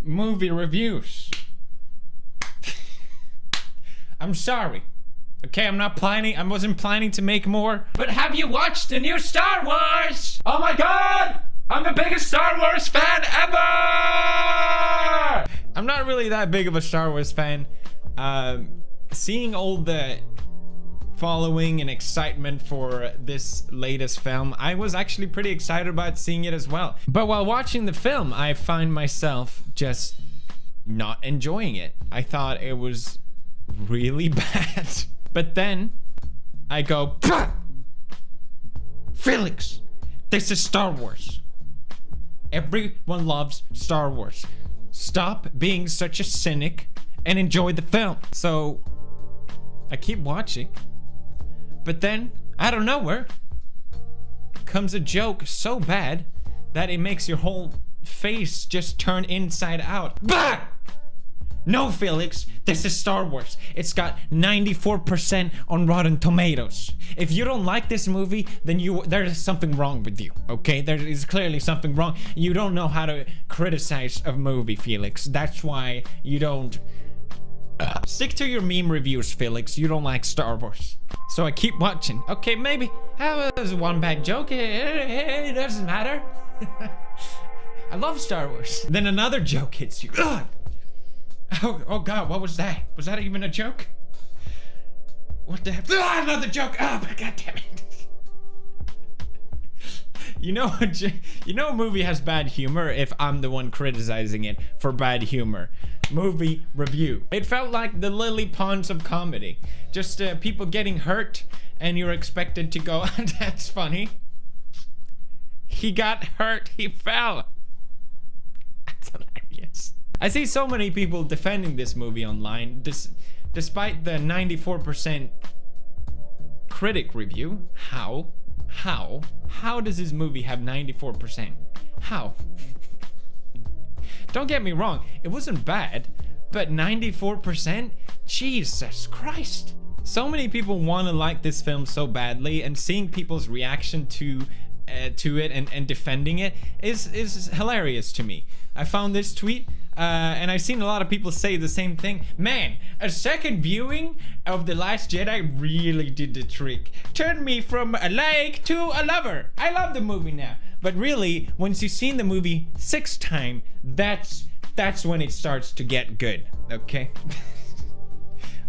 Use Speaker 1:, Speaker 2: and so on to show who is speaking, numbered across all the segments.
Speaker 1: movie reviews. I'm sorry. Okay, I wasn't planning to make more. But have you watched the new Star Wars? Oh my god! I'm the biggest Star Wars fan ever! I'm not really that big of a Star Wars fan. Seeing all the following and excitement for this latest film, I was actually pretty excited about seeing it as well. But while watching the film, I find myself just not enjoying it. I thought it was really bad. But then I go, "Pah! Felix, this is Star Wars. Everyone loves Star Wars. Stop being such a cynic and enjoy the film." So I keep watching, but then out of nowhere comes a joke so bad that it makes your whole face just turn inside out. Bah! No, Felix, this is Star Wars. It's got 94% on Rotten Tomatoes. If you don't like this movie, then there's something wrong with you, okay? There is clearly something wrong. You don't know how to criticize a movie, Felix. That's why you don't... Stick to your meme reviews, Felix. You don't like Star Wars. So I keep watching. Okay, maybe that was one bad joke. It doesn't matter. I love Star Wars. Then another joke hits you. Ugh! Oh god, what was that? Was that even a joke? What the heck? Ah, another joke! Oh my god damn it. You know a movie has bad humor if I'm the one criticizing it for bad humor. Movie review. It felt like the lily ponds of comedy. Just people getting hurt and you're expected to go, that's funny. He got hurt, he fell. That's hilarious. I see so many people defending this movie online, despite the 94% critic review. How does this movie have 94%? How? Don't get me wrong, it wasn't bad, but 94%? Jesus Christ. So many people want to like this film so badly, and seeing people's reaction to it and defending it is hilarious to me. I found this tweet, and I've seen a lot of people say the same thing. Man, a second viewing of The Last Jedi really did the trick. Turned me from a like to a lover. I love the movie now. But really, once you've seen the movie 6 times, that's when it starts to get good, okay?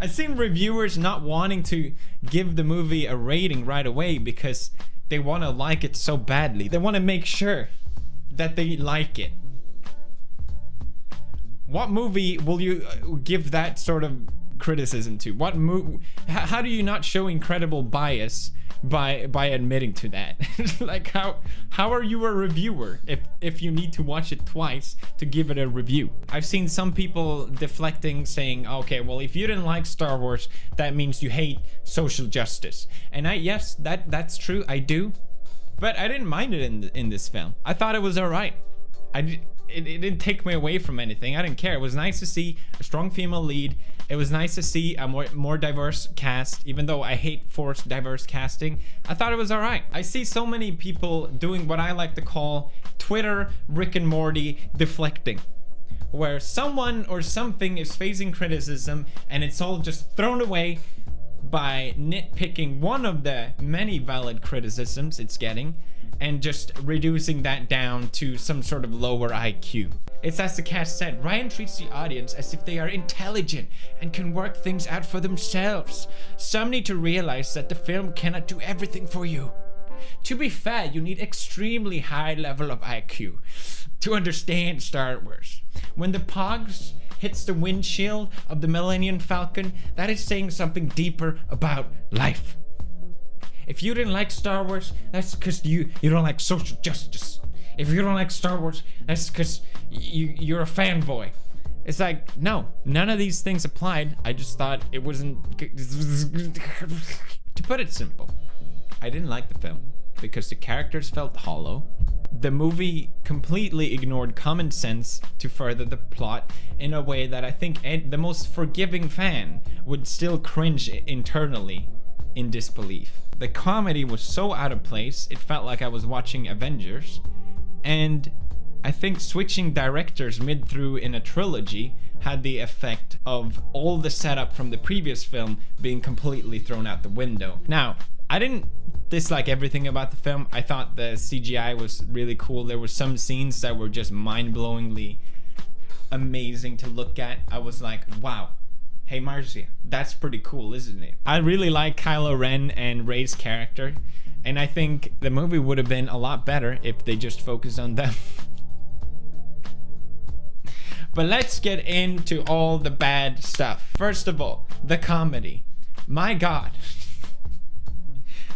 Speaker 1: I've seen reviewers not wanting to give the movie a rating right away because they want to like it so badly. They want to make sure that they like it. What movie will you give that sort of criticism to? What how do you not show incredible bias by admitting to that? Like how are you a reviewer if you need to watch it twice to give it a review? I've seen some people deflecting, saying, okay, well, if you didn't like Star Wars, that means you hate social justice. And yes, that's true, I do, but I didn't mind it in this film. I thought it was all right. It didn't take me away from anything. I didn't care. It was nice to see a strong female lead. It was nice to see a more diverse cast, even though I hate forced diverse casting. I thought it was all right. I see so many people doing what I like to call Twitter Rick and Morty deflecting, where someone or something is facing criticism and it's all just thrown away by nitpicking one of the many valid criticisms it's getting and just reducing that down to some sort of lower IQ. It's as the cast said, Ryan treats the audience as if they are intelligent and can work things out for themselves. Some need to realize that the film cannot do everything for you. To be fair, you need extremely high level of IQ to understand Star Wars. When the Pogs hits the windshield of the Millennium Falcon, that is saying something deeper about life. If you didn't like Star Wars, that's because you don't like social justice. If you don't like Star Wars, that's because you're a fanboy. It's like, no, none of these things applied. I just thought it wasn't... To put it simple, I didn't like the film because the characters felt hollow. The movie completely ignored common sense to further the plot in a way that I think the most forgiving fan would still cringe internally in disbelief. The comedy was so out of place, it felt like I was watching Avengers, and I think switching directors mid through in a trilogy had the effect of all the setup from the previous film being completely thrown out the window. Now, I didn't dislike everything about the film. I thought the CGI was really cool. There were some scenes that were just mind-blowingly amazing to look at. I was like, wow, hey Marcia, that's pretty cool, isn't it? I really like Kylo Ren and Rey's character, and I think the movie would have been a lot better if they just focused on them. But let's get into all the bad stuff. First of all, the comedy. My God.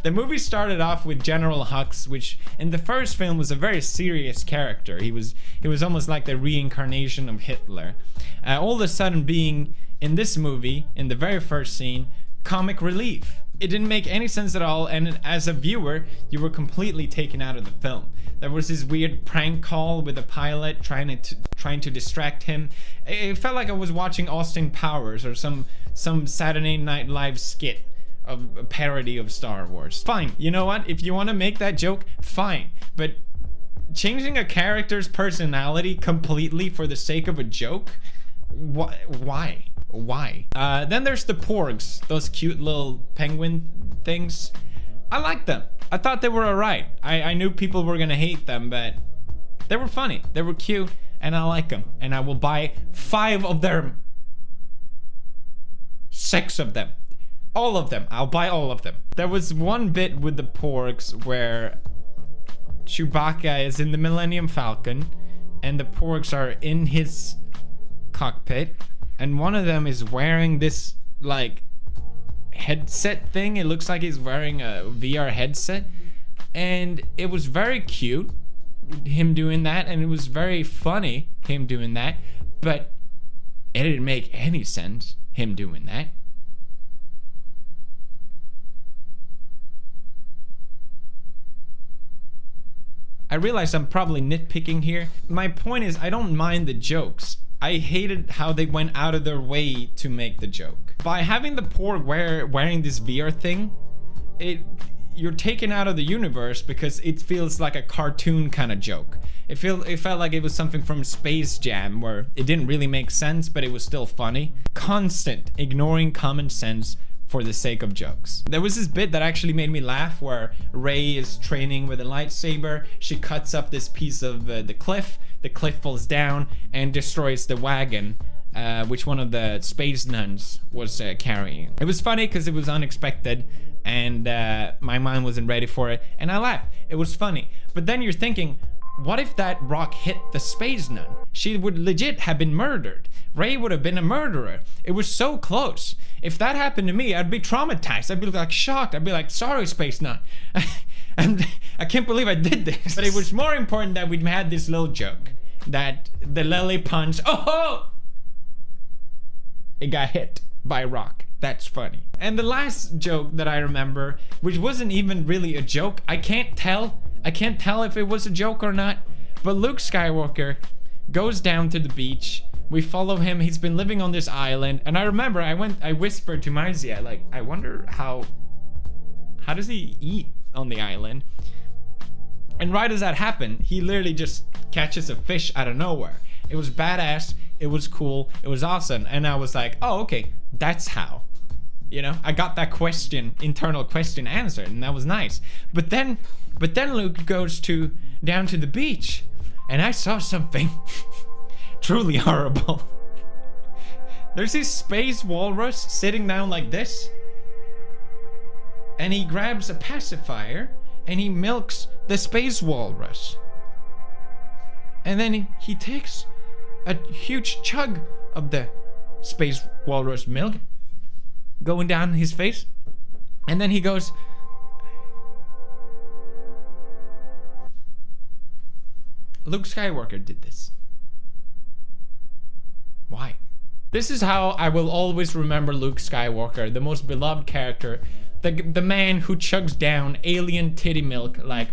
Speaker 1: The movie started off with General Hux, which in the first film was a very serious character. He was almost like the reincarnation of Hitler. All of a sudden being, in this movie, in the very first scene, comic relief. It didn't make any sense at all, and as a viewer, you were completely taken out of the film. There was this weird prank call with the pilot trying to distract him. It felt like I was watching Austin Powers or some Saturday Night Live skit of a parody of Star Wars. Fine, you know what? If you want to make that joke, fine. But changing a character's personality completely for the sake of a joke? Why? Why? Then there's the porgs, those cute little penguin things. I like them. I thought they were alright. I knew people were gonna hate them, but they were funny. They were cute, and I like them. And I will buy 5 of them. 6 of them. All of them. I'll buy all of them. There was one bit with the porgs where Chewbacca is in the Millennium Falcon, and the porgs are in his cockpit, and one of them is wearing this like headset thing. It looks like he's wearing a VR headset, and it was very cute, him doing that, and it was very funny, him doing that, but it didn't make any sense, him doing that. I realize I'm probably nitpicking here. My point is, I don't mind the jokes. I hated how they went out of their way to make the joke. By having the porg wearing this VR thing, you're taken out of the universe because it feels like a cartoon kind of joke. It felt like it was something from Space Jam where it didn't really make sense, but it was still funny. Constant ignoring common sense for the sake of jokes. There was this bit that actually made me laugh where Rey is training with a lightsaber. She cuts up this piece of the cliff falls down and destroys the wagon, which one of the space nuns was carrying. It was funny because it was unexpected, and my mind wasn't ready for it, and I laughed. It was funny. But then you're thinking, what if that rock hit the space nun? She would legit have been murdered. Rey would have been a murderer. It was so close. If that happened to me, I'd be traumatized. I'd be like shocked. I'd be like, sorry, space nun. And I can't believe I did this. But it was more important that we'd had this little joke. That the lily punch, oh! It got hit by a rock. That's funny. And the last joke that I remember, which wasn't even really a joke, I can't tell if it was a joke or not, but Luke Skywalker goes down to the beach. We follow him. He's been living on this island, and I remember I whispered to Marcia, like, I wonder how does he eat on the island? And right as that happened, he literally just catches a fish out of nowhere. It was badass. It was cool. It was awesome. And I was like, oh, okay, that's how. You know, I got that internal question answered, and that was nice. But then Luke goes down to the beach, and I saw something truly horrible. There's this space walrus sitting down like this, and he grabs a pacifier and he milks the space walrus. And then he takes a huge chug of the space walrus milk going down his face, and then he goes, Luke Skywalker did this. Why? This is how I will always remember Luke Skywalker, the most beloved character, the man who chugs down alien titty milk like.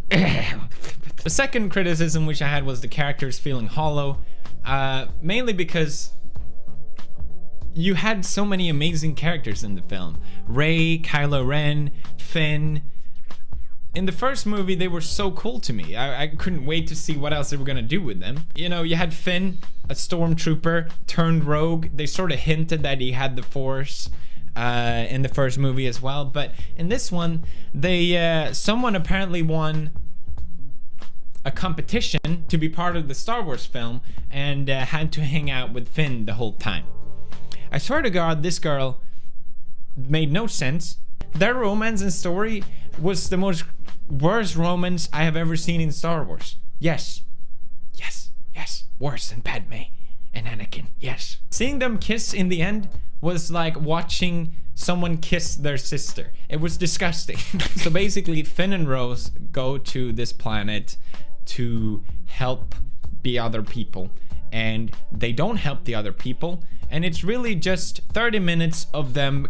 Speaker 1: The second criticism which I had was the characters feeling hollow, mainly because you had so many amazing characters in the film. Rey, Kylo Ren, Finn, In the first movie, they were so cool to me. I couldn't wait to see what else they were gonna do with them. You know, you had Finn, a stormtrooper, turned rogue. They sort of hinted that he had the Force in the first movie as well. But in this one, someone apparently won a competition to be part of the Star Wars film and had to hang out with Finn the whole time. I swear to God, this girl made no sense. Their romance and story was the most worst romance I have ever seen in Star Wars. Yes. Worse than Padme and Anakin. Yes. Seeing them kiss in the end was like watching someone kiss their sister. It was disgusting. So basically, Finn and Rose go to this planet to help the other people, and they don't help the other people, and it's really just 30 minutes of them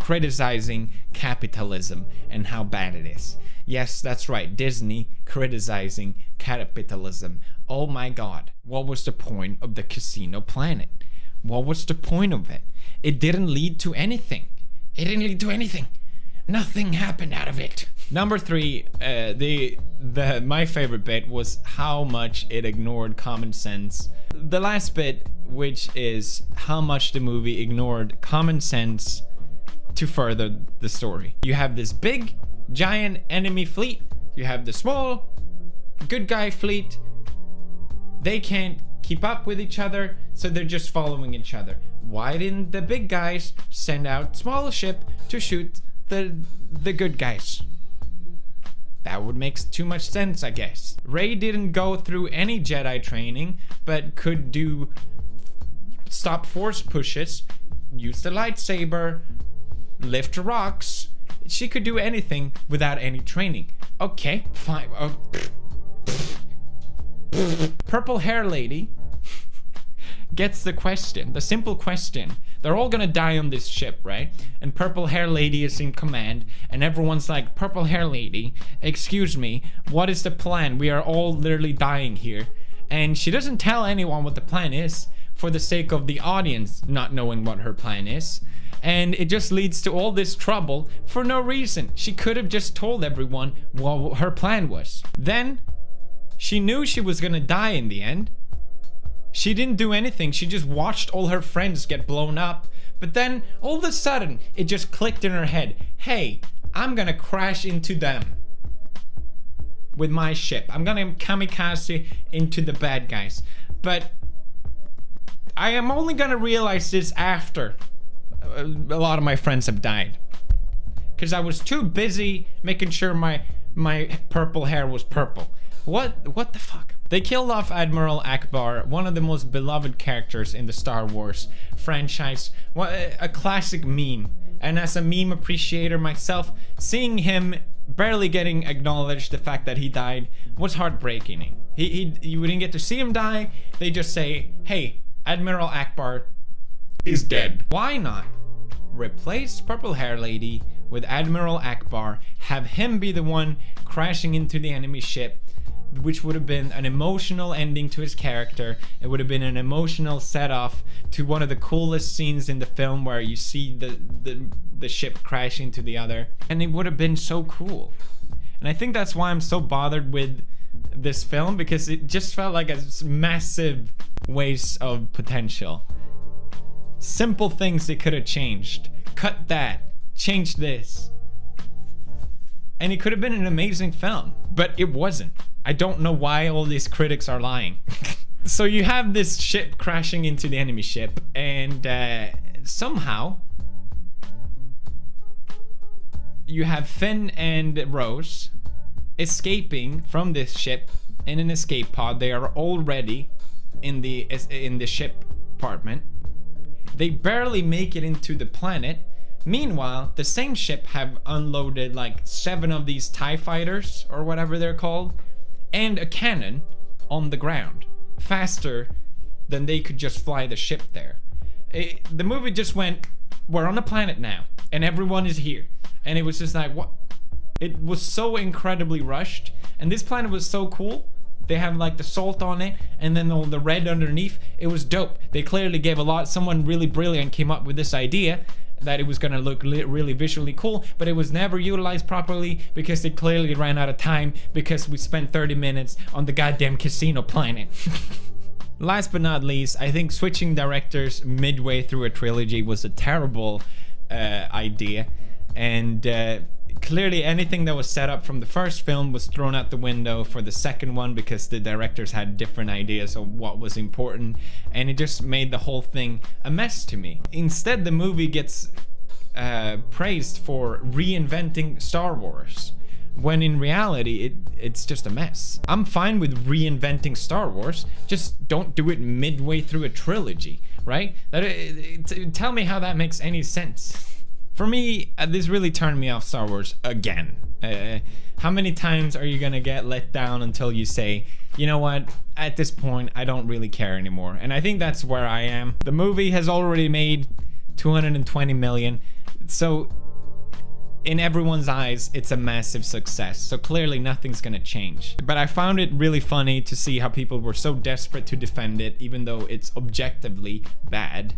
Speaker 1: criticizing capitalism and how bad it is. Yes, that's right, Disney criticizing capitalism. Oh my God, what was the point of the casino planet? What was the point of it? It didn't lead to anything. Nothing happened out of it. Number 3, my favorite bit was how much it ignored common sense. The last bit, which is how much the movie ignored common sense to further the story. You have this big, giant enemy fleet. You have the small, good guy fleet. They can't keep up with each other, so they're just following each other. Why didn't the big guys send out small ship to shoot the good guys? That would make too much sense, I guess. Rey didn't go through any Jedi training, but could stop force pushes, use the lightsaber, lift rocks. She could do anything without any training. Okay, fine. Purple hair lady gets the simple question. They're all gonna die on this ship, right? And purple hair lady is in command, and everyone's like, purple hair lady, excuse me, what is the plan? We are all literally dying here. And she doesn't tell anyone what the plan is for the sake of the audience not knowing what her plan is. And it just leads to all this trouble for no reason. She could have just told everyone what her plan was. Then she knew she was gonna die in the end. She didn't do anything. She just watched all her friends get blown up. But then all of a sudden, it just clicked in her head. Hey, I'm gonna crash into them with my ship. I'm gonna kamikaze into the bad guys. But I am only gonna realize this after a lot of my friends have died. Because I was too busy making sure my purple hair was purple. What the fuck? They killed off Admiral Akbar, one of the most beloved characters in the Star Wars franchise. A classic meme. And as a meme appreciator myself, seeing him barely getting acknowledged, the fact that he died, was heartbreaking. You didn't get to see him die. They just say, hey, Admiral Akbar is dead. Why not replace Purple Hair Lady with Admiral Akbar, have him be the one crashing into the enemy ship, which would have been an emotional ending to his character. It would have been an emotional set-off to one of the coolest scenes in the film, where you see the ship crash into the other, and it would have been so cool. And I think that's why I'm so bothered with this film, because it just felt like a massive waste of potential. Simple things they could have changed. Cut that. Change this. And it could have been an amazing film, but it wasn't. I don't know why all these critics are lying. So you have this ship crashing into the enemy ship, and somehow you have Finn and Rose escaping from this ship in an escape pod. They are already in the ship compartment. They barely make it into the planet. Meanwhile, the same ship have unloaded like 7 of these TIE fighters, or whatever they're called, and a cannon on the ground, faster than they could just fly the ship there. The movie just went, we're on a planet now, and everyone is here. And it was just like, what? It was so incredibly rushed, and this planet was so cool. They have like the salt on it, and then all the red underneath. It was dope. They clearly gave a lot. Someone really brilliant came up with this idea. that it was gonna look really visually cool, but it was never utilized properly because they clearly ran out of time because we spent 30 minutes on the goddamn casino planet. Last but not least, I think switching directors midway through a trilogy was a terrible idea, and clearly anything that was set up from the first film was thrown out the window for the second one because the directors had different ideas of what was important, and it just made the whole thing a mess to me. Instead, the movie gets praised for reinventing Star Wars, when in reality it's just a mess. I'm fine with reinventing Star Wars, just don't do it midway through a trilogy, right? Tell me how that makes any sense. For me, this really turned me off Star Wars again. How many times are you gonna get let down until you say, you know what, at this point I don't really care anymore? And I think that's where I am. The movie has already made 220 million, so in everyone's eyes, it's a massive success, so clearly nothing's gonna change. But I found it really funny to see how people were so desperate to defend it, even though it's objectively bad.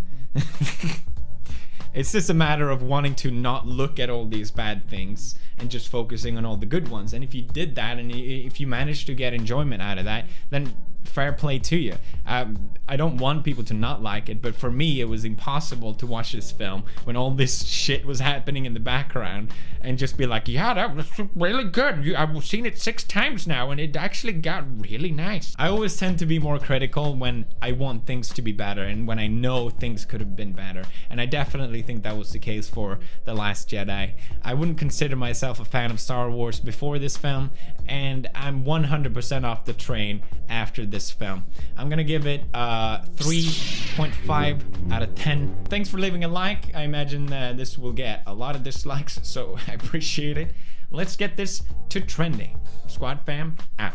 Speaker 1: It's just a matter of wanting to not look at all these bad things and just focusing on all the good ones. And if you did that, and if you managed to get enjoyment out of that, then fair play to you. I don't want people to not like it, but for me, it was impossible to watch this film when all this shit was happening in the background and just be like, yeah, that was really good. I've seen it 6 times now, and it actually got really nice. I always tend to be more critical when I want things to be better and when I know things could have been better. And I definitely think that was the case for The Last Jedi. I wouldn't consider myself a fan of Star Wars before this film, and I'm 100% off the train after this film. I'm gonna give it 3.5 out of 10. Thanks for leaving a like. I imagine this will get a lot of dislikes, so I appreciate it. Let's get this to trending. Squad fam, out.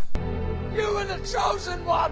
Speaker 2: You were the chosen one!